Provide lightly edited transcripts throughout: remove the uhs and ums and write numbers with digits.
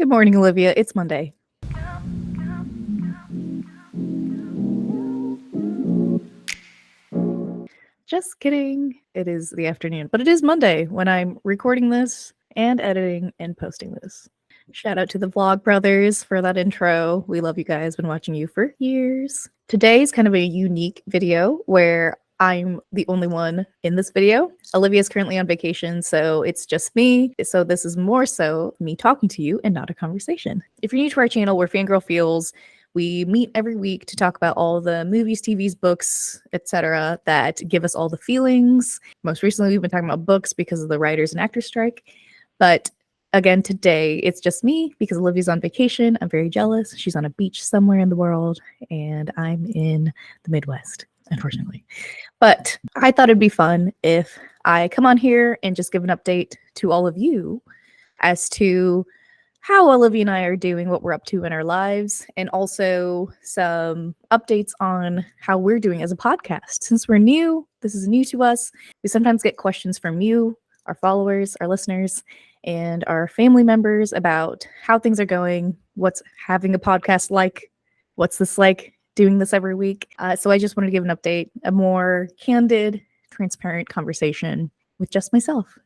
Good morning, Olivia. It's Monday. Just kidding. It is the afternoon, but it is Monday when I'm recording this and editing and posting this. Shout out to the Vlog Brothers for that intro. We love you guys. Been watching you for years. Today's kind of a unique video where I'm the only one in this video. Olivia is currently on vacation, so it's just me. So this is more so me talking to you and not a conversation. If you're new to our channel, we're Fangirl Feels. We meet every week to talk about all the movies, TVs, books, etc. that give us all the feelings. Most recently, we've been talking about books because of the writers and actors strike. But again, today, it's just me because Olivia's on vacation. I'm very jealous. She's on a beach somewhere in the world, and I'm in the Midwest, unfortunately. But I thought it'd be fun if I come on here and just give an update to all of you as to how Olivia and I are doing, what we're up to in our lives, and also some updates on how we're doing as a podcast. Since we're new, this is new to us, we sometimes get questions from you, our followers, our listeners, and our family members about how things are going, what's having a podcast like, what's this like, doing this every week. So I just wanted to give an update, a more candid, transparent conversation with just myself.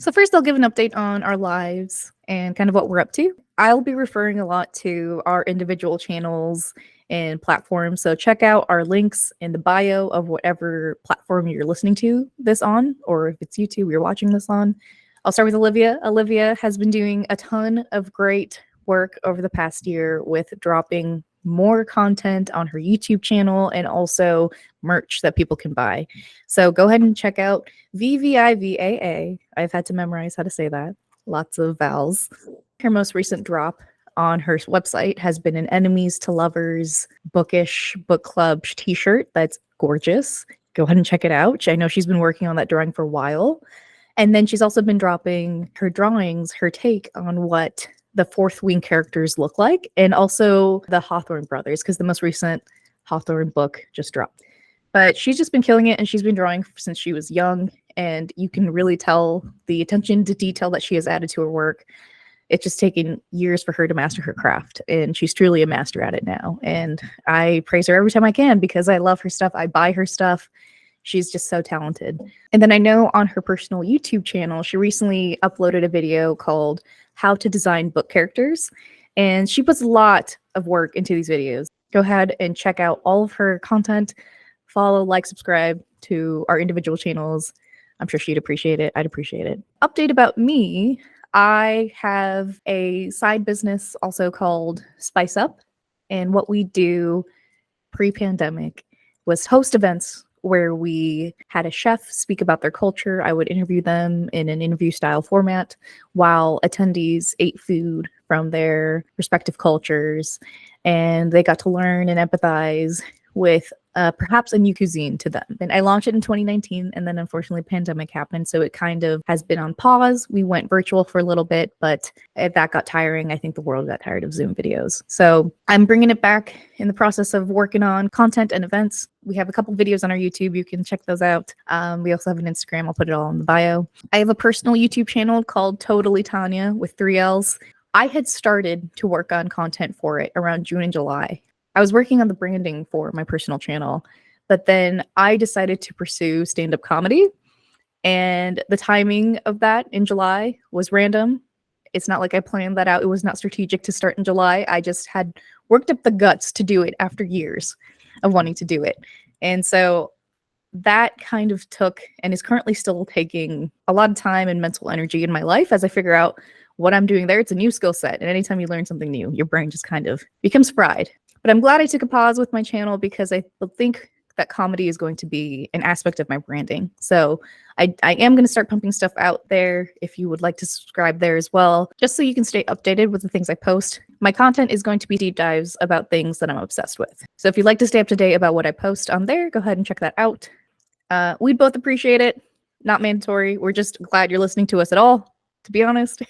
So first, I'll give an update on our lives and kind of what we're up to. I'll be referring a lot to our individual channels and platforms. So check out our links in the bio of whatever platform you're listening to this on, or if it's YouTube you're watching this on. I'll start with Olivia. Olivia has been doing a ton of great work over the past year with dropping more content on her YouTube channel and also merch that people can buy. So go ahead and check out VVIVAA. I've had to memorize how to say that. Lots of vowels. Her most recent drop on her website has been an Enemies to Lovers bookish book club t-shirt that's gorgeous. Go ahead and check it out. I know she's been working on that drawing for a while. And then she's also been dropping her drawings, her take on what the Fourth Wing characters look like, and also the Hawthorne brothers, because the most recent Hawthorne book just dropped. But she's just been killing it, and she's been drawing since she was young, and you can really tell the attention to detail that she has added to her work. It's just taken years for her to master her craft, and she's truly a master at it now. And I praise her every time I can because I love her stuff. I buy her stuff. She's just so talented. And then I know on her personal YouTube channel, she recently uploaded a video called How to Design Book Characters. And she puts a lot of work into these videos. Go ahead and check out all of her content. Follow, like, subscribe to our individual channels. I'm sure she'd appreciate it. I'd appreciate it. Update about me. I have a side business also called Spice Up. And what we do pre-pandemic was host events where we had a chef speak about their culture. I would interview them in an interview style format while attendees ate food from their respective cultures, and they got to learn and empathize with perhaps a new cuisine to them. And I launched it in 2019, and then unfortunately pandemic happened, so it kind of has been on pause. We went virtual for a little bit, but that got tiring. I think the world got tired of Zoom videos. So I'm bringing it back in the process of working on content and events. We have a couple videos on our YouTube. You can check those out. We also have an Instagram. I'll put it all in the bio. I have a personal YouTube channel called Totally Tanya with 3 L's. I had started to work on content for it around June and July. I was working on the branding for my personal channel, but then I decided to pursue stand-up comedy, and the timing of that in July was random. It's not like I planned that out. It was not strategic to start in July. I just had worked up the guts to do it after years of wanting to do it. And so that kind of took and is currently still taking a lot of time and mental energy in my life as I figure out what I'm doing there. It's a new skill set. And anytime you learn something new, your brain just kind of becomes fried. But I'm glad I took a pause with my channel because I think that comedy is going to be an aspect of my branding. So I am going to start pumping stuff out there if you would like to subscribe there as well, just so you can stay updated with the things I post. My content is going to be deep dives about things that I'm obsessed with. So if you'd like to stay up to date about what I post on there, go ahead and check that out. We'd both appreciate it. Not mandatory. We're just glad you're listening to us at all, to be honest.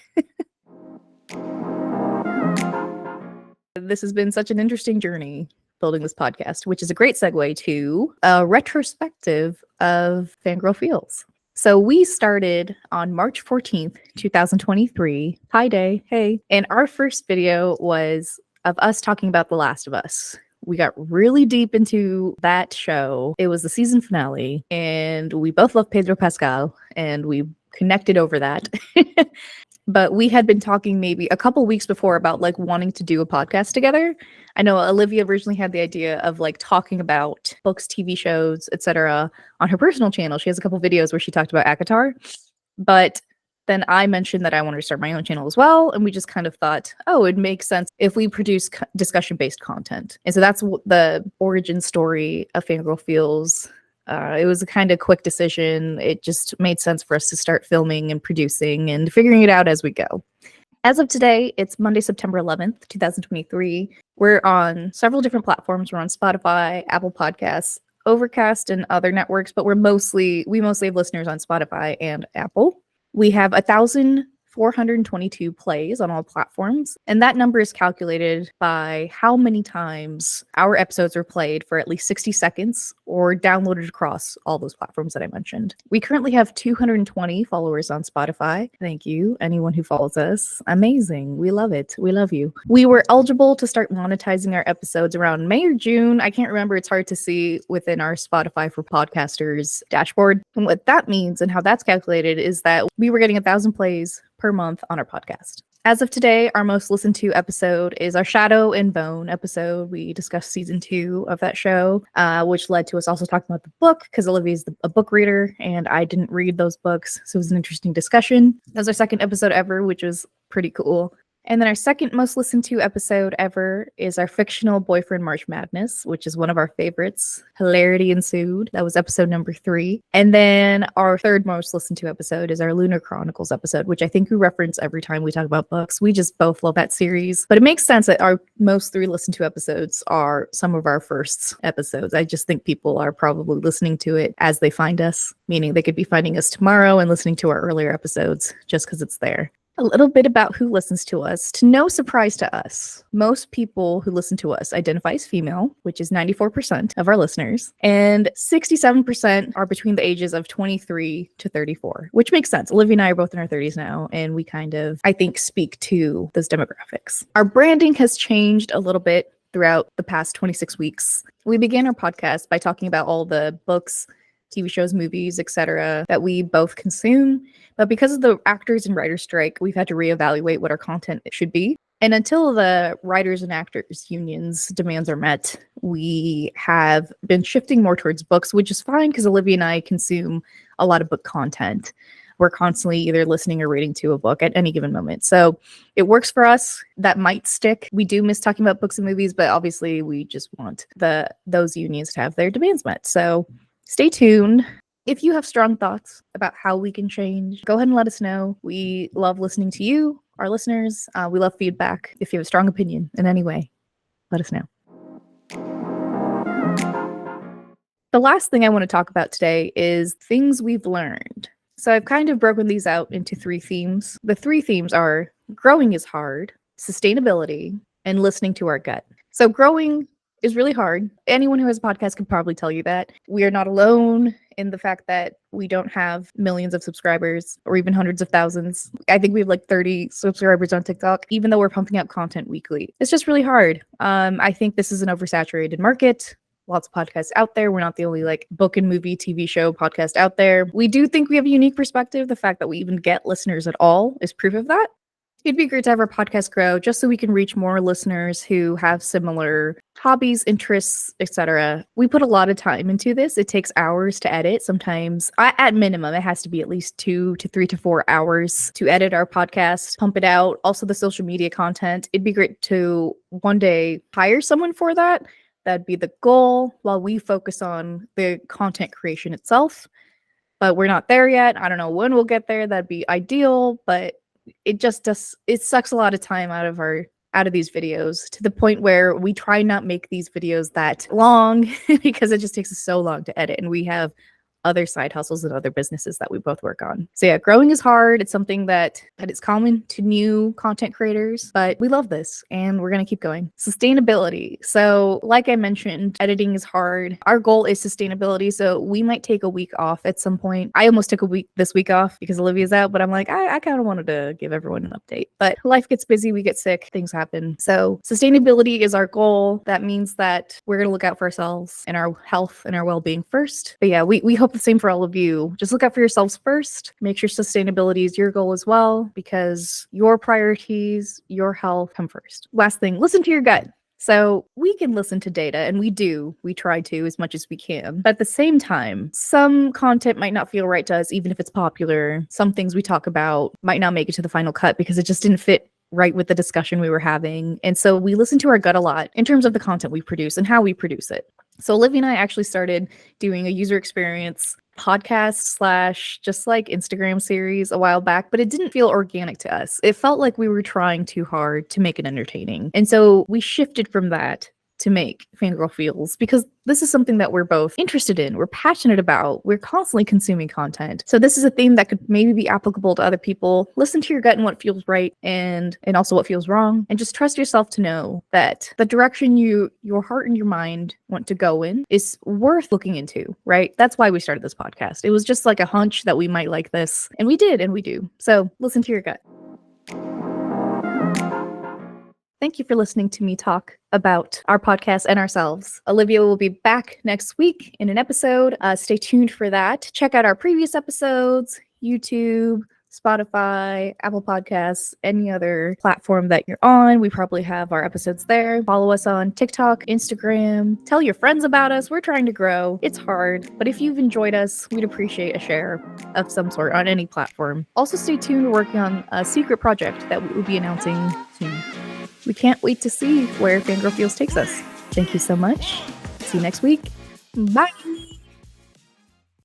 This has been such an interesting journey building this podcast, which is a great segue to a retrospective of Fangirl Feels. So we started on March 14th, 2023. Hi, Day. Hey. And our first video was of us talking about The Last of Us. We got really deep into that show. It was the season finale, and we both love Pedro Pascal, and we connected over that. But we had been talking maybe a couple weeks before about like wanting to do a podcast together. I know Olivia originally had the idea of like talking about books, TV shows, etc. on her personal channel. She has a couple videos where she talked about ACOTAR. But then I mentioned that I wanted to start my own channel as well. And we just kind of thought, oh, it makes sense if we produce discussion-based content. And so that's the origin story of Fangirl feels. It was a kind of quick decision. It just made sense for us to start filming and producing and figuring it out as we go. As of today, it's Monday, September 11th, 2023. We're on several different platforms. We're on Spotify, Apple Podcasts, Overcast, and other networks, but we mostly have listeners on Spotify and Apple. We have 1,422 plays on all platforms, and that number is calculated by how many times our episodes are played for at least 60 seconds or downloaded across all those platforms that I mentioned. We currently have 220 followers on Spotify. Thank you, anyone who follows us. Amazing. We love it. We love you. We were eligible to start monetizing our episodes around May or June. I can't remember. It's hard to see within our Spotify for Podcasters dashboard. And what that means and how that's calculated is that we were getting 1,000 plays per month on our podcast. As of today, our most listened to episode is our Shadow and Bone episode. We discussed season 2 of that show, which led to us also talking about the book because Olivia's a book reader and I didn't read those books. So it was an interesting discussion. That was our second episode ever, which was pretty cool. And then our second most listened to episode ever is our fictional boyfriend March Madness, which is one of our favorites. Hilarity ensued. That was episode number 3. And then our third most listened to episode is our Lunar Chronicles episode, which I think we reference every time we talk about books. We just both love that series. But it makes sense that our most 3 listened to episodes are some of our first episodes. I just think people are probably listening to it as they find us, meaning they could be finding us tomorrow and listening to our earlier episodes just because it's there. A little bit about who listens to us. To no surprise to us, most people who listen to us identify as female, which is 94% of our listeners, and 67% are between the ages of 23 to 34, which makes sense. Olivia and I are both in our 30s now, and we kind of, I think, speak to those demographics. Our branding has changed a little bit throughout the past 26 weeks. We began our podcast by talking about all the books, TV shows, movies, etc. that we both consume. But because of the actors and writers strike, we've had to reevaluate what our content should be. And until the writers and actors unions demands are met, we have been shifting more towards books, which is fine because Olivia and I consume a lot of book content. We're constantly either listening or reading to a book at any given moment. So it works for us. That might stick. We do miss talking about books and movies, but obviously we just want those unions to have their demands met. So stay tuned. If you have strong thoughts about how we can change, go ahead and let us know. We love listening to you, our listeners. We love feedback. If you have a strong opinion in any way, let us know. The last thing I want to talk about today is things we've learned. So I've kind of broken these out into 3 themes. The 3 themes are growing is hard, sustainability, and listening to our gut. So growing is really hard. Anyone who has a podcast can probably tell you that. We are not alone in the fact that we don't have millions of subscribers or even hundreds of thousands. I think we have like 30 subscribers on TikTok, even though we're pumping out content weekly. It's just really hard. I think this is an oversaturated market. Lots of podcasts out there. We're not the only like book and movie, TV show podcast out there. We do think we have a unique perspective. The fact that we even get listeners at all is proof of that. It'd be great to have our podcast grow just so we can reach more listeners who have similar hobbies, interests, etc. We put a lot of time into this. It takes hours to edit. Sometimes, at minimum, it has to be at least 2 to 3 to 4 hours to edit our podcast, pump it out. Also, the social media content. It'd be great to one day hire someone for that. That'd be the goal while we focus on the content creation itself. But we're not there yet. I don't know when we'll get there. That'd be ideal, but it sucks a lot of time out of these videos to the point where we try not make these videos that long because it just takes us so long to edit, and we have other side hustles and other businesses that we both work on. So yeah, growing is hard. It's something that is common to new content creators, but we love this and we're going to keep going. Sustainability. So like I mentioned, editing is hard. Our goal is sustainability. So we might take a week off at some point. I almost took this week off because Olivia's out, but I'm like, I kind of wanted to give everyone an update, but life gets busy. We get sick, things happen. So sustainability is our goal. That means that we're going to look out for ourselves and our health and our well-being first. But yeah, we hope the same for all of you. Just look out for yourselves first. Make sure sustainability is your goal as well, because your priorities, your health come first. Last thing, listen to your gut. So we can listen to data, and we try to as much as we can. But at the same time, some content might not feel right to us, even if it's popular. Some things we talk about might not make it to the final cut because it just didn't fit right with the discussion we were having. And so we listen to our gut a lot in terms of the content we produce and how we produce it. So Olivia and I actually started doing a user experience podcast / just like Instagram series a while back, but it didn't feel organic to us. It felt like we were trying too hard to make it entertaining. And so we shifted from that to make Fangirl Feels, because this is something that we're both interested in, we're passionate about, we're constantly consuming content. So this is a theme that could maybe be applicable to other people. Listen to your gut and what feels right and also what feels wrong, and just trust yourself to know that the direction your heart and your mind want to go in is worth looking into, right? That's why we started this podcast. It was just like a hunch that we might like this, and we did, and we do. So listen to your gut. Thank you for listening to me talk about our podcast and ourselves. Olivia will be back next week in an episode. Stay tuned for that. Check out our previous episodes, YouTube, Spotify, Apple Podcasts, any other platform that you're on. We probably have our episodes there. Follow us on TikTok, Instagram. Tell your friends about us. We're trying to grow. It's hard, but if you've enjoyed us, we'd appreciate a share of some sort on any platform. Also, stay tuned. We're working on a secret project that we will be announcing soon. We can't wait to see where Fangirl Feels takes us. Thank you so much. See you next week. Bye.